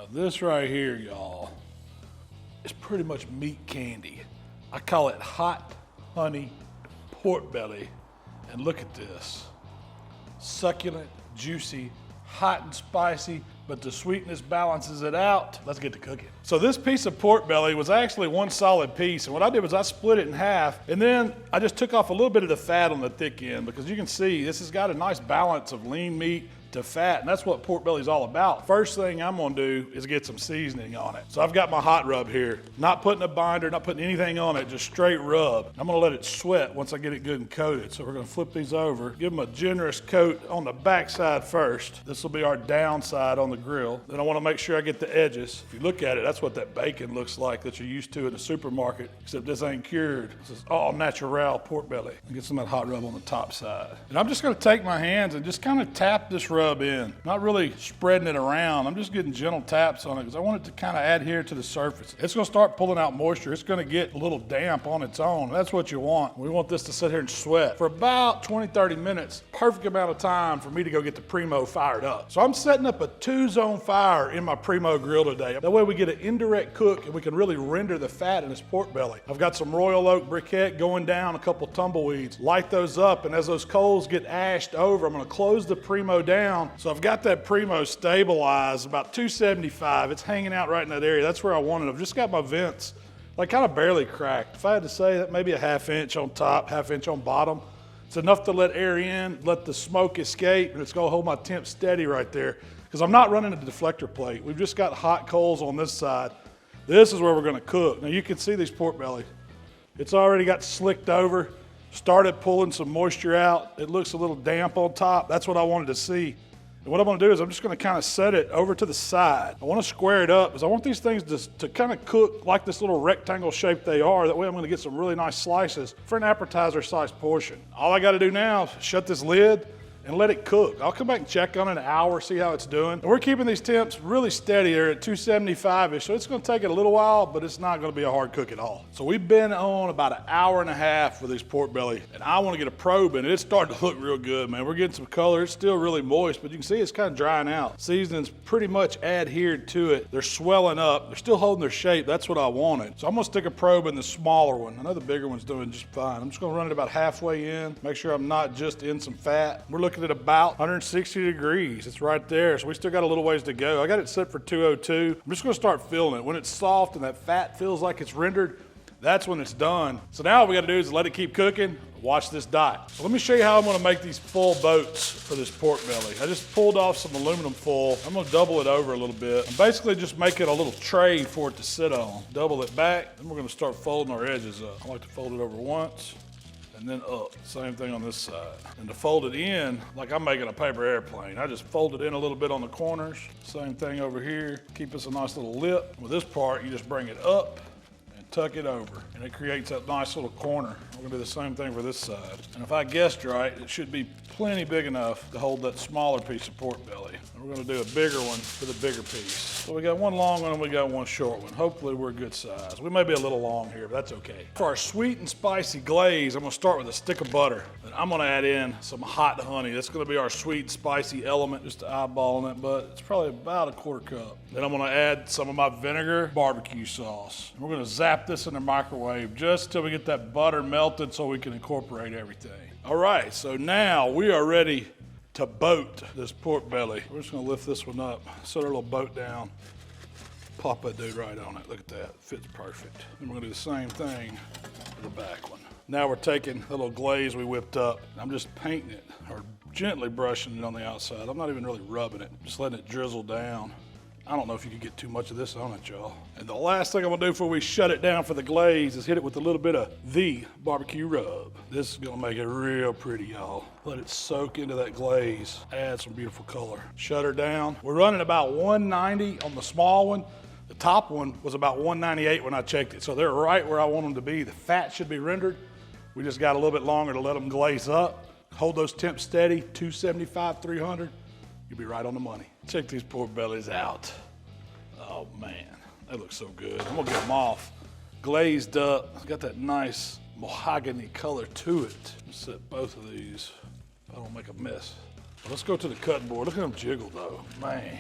Now this right here, y'all, is pretty much meat candy. I call it hot honey pork belly. And look at this. Succulent, juicy, hot and spicy, but the sweetness balances it out. Let's get to cooking. So this piece of pork belly was actually one solid piece, and what I did was I split it in half, and then I just took off a little bit of the fat on the thick end, because you can see this has got a nice balance of lean meat to fat, and that's what pork belly is all about. First thing I'm gonna do is get some seasoning on it. So I've got my hot rub here. Not putting a binder, not putting anything on it, just straight rub. I'm gonna let it sweat once I get it good and coated. So we're gonna flip these over, give them a generous coat on the back side first. This will be our downside on the grill. Then I wanna make sure I get the edges. If you look at it, that's what that bacon looks like that you're used to in the supermarket, except this ain't cured. This is all natural pork belly. And get some of that hot rub on the top side. And I'm just gonna take my hands and just kind of tap this rub in. Not really spreading it around. I'm just getting gentle taps on it because I want it to kind of adhere to the surface. It's going to start pulling out moisture. It's going to get a little damp on its own. That's what you want. We want this to sit here and sweat for about 20-30 minutes. Perfect amount of time for me to go get the Primo fired up. So I'm setting up a 2-zone fire in my Primo grill today. That way we get an indirect cook and we can really render the fat in this pork belly. I've got some Royal Oak briquette going down, a couple tumbleweeds. Light those up, and as those coals get ashed over, I'm going to close the Primo down. So I've got that Primo stabilized about 275. It's hanging out right in that area. That's where I want it. I've just got my vents like kind of barely cracked. If I had to say that, maybe a 1/2 inch on top, 1/2 inch on bottom. It's enough to let air in, let the smoke escape, and it's gonna hold my temp steady right there because I'm not running a deflector plate. We've just got hot coals on this side. This is where we're gonna cook. Now you can see these pork belly. It's already got slicked over, started pulling some moisture out. It looks a little damp on top. That's what I wanted to see. And what I'm gonna do is I'm just gonna kind of set it over to the side. I wanna square it up because I want these things to kind of cook like this little rectangle shape they are. That way I'm gonna get some really nice slices for an appetizer sized portion. All I gotta do now is shut this lid and let it cook. I'll come back and check on it in an hour, see how it's doing. And we're keeping these temps really steady. They're at 275-ish, so it's gonna take it a little while, but it's not gonna be a hard cook at all. So we've been on about 1.5 hours with these pork belly, and I wanna get a probe in it. It's starting to look real good, man. We're getting some color. It's still really moist, but you can see it's kind of drying out. Seasoning's pretty much adhered to it. They're swelling up. They're still holding their shape. That's what I wanted. So I'm gonna stick a probe in the smaller one. I know the bigger one's doing just fine. I'm just gonna run it about halfway in, make sure I'm not just in some fat. We're looking at about 160 degrees. It's right there, so we still got a little ways to go. I got it set for 202. I'm just gonna start filling it. When it's soft and that fat feels like it's rendered, that's when it's done. So now what we gotta do is let it keep cooking, watch this dot. So let me show you how I'm gonna make these full boats for this pork belly. I just pulled off some aluminum foil. I'm gonna double it over a little bit. I'm basically just making a little tray for it to sit on. Double it back, then we're gonna start folding our edges up. I like to fold it over once, and then up. Same thing on this side. And to fold it in, like I'm making a paper airplane, I just fold it in a little bit on the corners. Same thing over here. Keep us a nice little lip. With this part, you just bring it up and tuck it over, and it creates that nice little corner. We're gonna do the same thing for this side. And if I guessed right, it should be plenty big enough to hold that smaller piece of pork belly. And we're gonna do a bigger one for the bigger piece. So we got one long one and we got one short one. Hopefully we're a good size. We may be a little long here, but that's okay. For our sweet and spicy glaze, I'm gonna start with a stick of butter. And I'm gonna add in some hot honey. That's gonna be our sweet and spicy element, just eyeballing it, but it's probably about 1/4 cup. Then I'm gonna add some of my vinegar barbecue sauce. And we're gonna zap this in the microwave just till we get that butter melted so we can incorporate everything. All right, so now we are ready to boat this pork belly. We're just gonna lift this one up, set our little boat down, pop that dude right on it. Look at that, fits perfect. Then we're gonna do the same thing for the back one. Now we're taking the little glaze we whipped up. I'm just painting it, or gently brushing it on the outside. I'm not even really rubbing it, just letting it drizzle down. I don't know if you could get too much of this on it, y'all. And the last thing I'm gonna do before we shut it down for the glaze is hit it with a little bit of the barbecue rub. This is gonna make it real pretty, y'all. Let it soak into that glaze, add some beautiful color. Shut her down. We're running about 190 on the small one. The top one was about 198 when I checked it, so they're right where I want them to be. The fat should be rendered. We just got a little bit longer to let them glaze up. Hold those temps steady, 275, 300. You'll be right on the money. Check these pork bellies out. Oh man, they look so good. I'm gonna get them off. Glazed up, it's got that nice mahogany color to it. Let's set both of these. I don't make a mess. Let's go to the cutting board. Look at them jiggle though, man.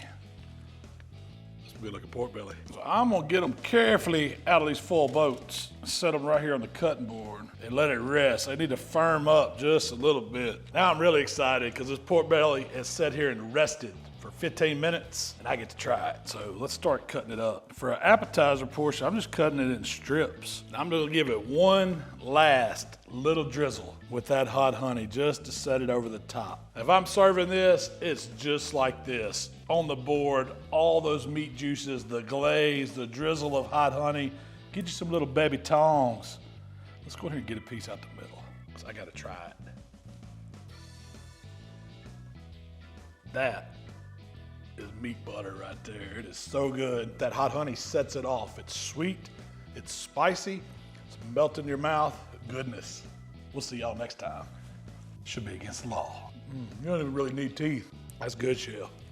It's Good looking pork belly. So I'm gonna get them carefully out of these full boats, set them right here on the cutting board and let it rest. They need to firm up just a little bit. Now I'm really excited because this pork belly has sat here and rested for 15 minutes and I get to try it. So let's start cutting it up. For an appetizer portion, I'm just cutting it in strips. I'm gonna give it one last little drizzle with that hot honey just to set it over the top. If I'm serving this, it's just like this. On the board, all those meat juices, the glaze, the drizzle of hot honey. Get you some little baby tongs. Let's go ahead and get a piece out the middle because I gotta try it. That is meat butter right there. It is so good. That hot honey sets it off. It's sweet, it's spicy, it's melting in your mouth. Goodness. We'll see y'all next time. Should be against the law. You don't even really need teeth. That's good, Shell.